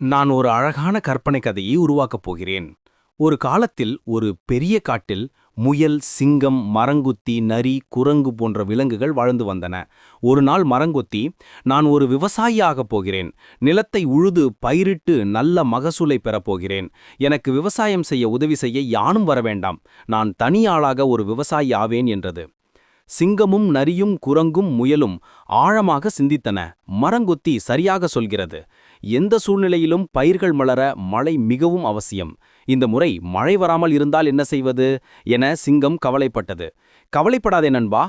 நான் ஒரு அழகான கற்பனை கதையை உருவாக்கப் போகிறேன். ஒரு காலத்தில் ஒரு பெரிய காட்டில் முயல், சிங்கம், மரங்கொத்தி, நரி, குரங்கு போன்ற விலங்குகள் வாழ்ந்து வந்தன. ஒரு நாள் மரங்கொத்தி, நான் ஒரு விவசாயி ஆகப் போகிறேன். நிலத்தை உழுது பயிரிட்டு நல்ல மகசூலை பெறப்போகிறேன். எனக்கு விவசாயம் செய்ய உதவி செய்ய யாரும் வர வேண்டாம். நான் தனி ஆளாக ஒரு விவசாயி ஆவேன் என்றது. சிங்கமும் நரியும் குரங்கும் முயலும் ஆழமாக சிந்தித்தன. மரங்கொத்தி சரியாக சொல்கிறது. எந்த சூழ்நிலையிலும் பயிர்கள் மலர மழை மிகவும் அவசியம். இந்த முறை மழை வராமல் இருந்தால் என்ன செய்வது என சிங்கம் கவலைப்பட்டது. கவலைப்படாதே நண்பா,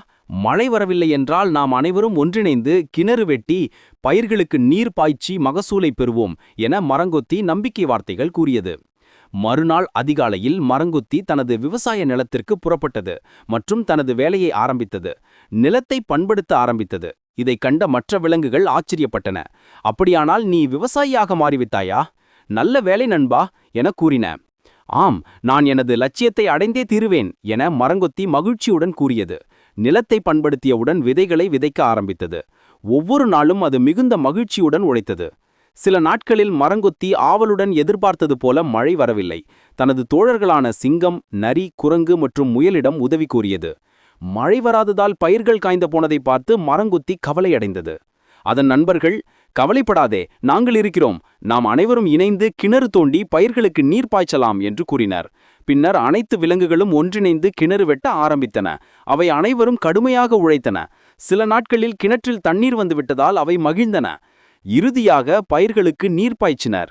மழை வரவில்லை என்றால் நாம் அனைவரும் ஒன்றிணைந்து கிணறு வெட்டி பயிர்களுக்கு நீர் பாய்ச்சி மகசூலை பெறுவோம் என மரங்கொத்தி நம்பிக்கை வார்த்தைகள் கூறியது. மறுநாள் அதிகாலையில் மரங்கொத்தி தனது விவசாய நிலத்திற்கு புறப்பட்டது மற்றும் தனது வேலையை ஆரம்பித்தது. நிலத்தை பண்படுத்த ஆரம்பித்தது. இதை கண்ட மற்ற விலங்குகள் ஆச்சரியப்பட்டன. அப்படியானால் நீ விவசாயியாக மாறிவிட்டாயா? நல்ல வேலை நண்பா என கூறின. ஆம், நான் எனது லட்சியத்தை அடைந்தே தீருவேன் என மரங்கொத்தி மகிழ்ச்சியுடன் கூறியது. நிலத்தை பண்படுத்தியவுடன் விதைகளை விதைக்க ஆரம்பித்தது. ஒவ்வொரு நாளும் அது மிகுந்த மகிழ்ச்சியுடன் உழைத்தது. சில நாட்களில் மரங்கொத்தி ஆவலுடன் எதிர்பார்த்தது போல மழை வரவில்லை. தனது தோழர்களான சிங்கம், நரி, குரங்கு மற்றும் முயலிடம் உதவி கோரியது. மழை வராததால் பயிர்கள் காய்ந்து போனதை பார்த்து மரங்கொத்தி கவலையடைந்தது. அதன் நண்பர்கள், கவலைப்படாதே, நாங்கள் இருக்கிறோம், நாம் அனைவரும் இணைந்து கிணறு தோண்டி பயிர்களுக்கு நீர் பாய்ச்சலாம் என்று கூறினர். பின்னர் அனைத்து விலங்குகளும் ஒன்றிணைந்து கிணறு வெட்ட ஆரம்பித்தன. அவை அனைவரும் கடுமையாக உழைத்தன. சில நாட்களில் கிணற்றில் தண்ணீர் வந்து விட்டதால் அவை மகிழ்ந்தன. இறுதியாக பயிர்களுக்கு நீர் பாய்ச்சினர்.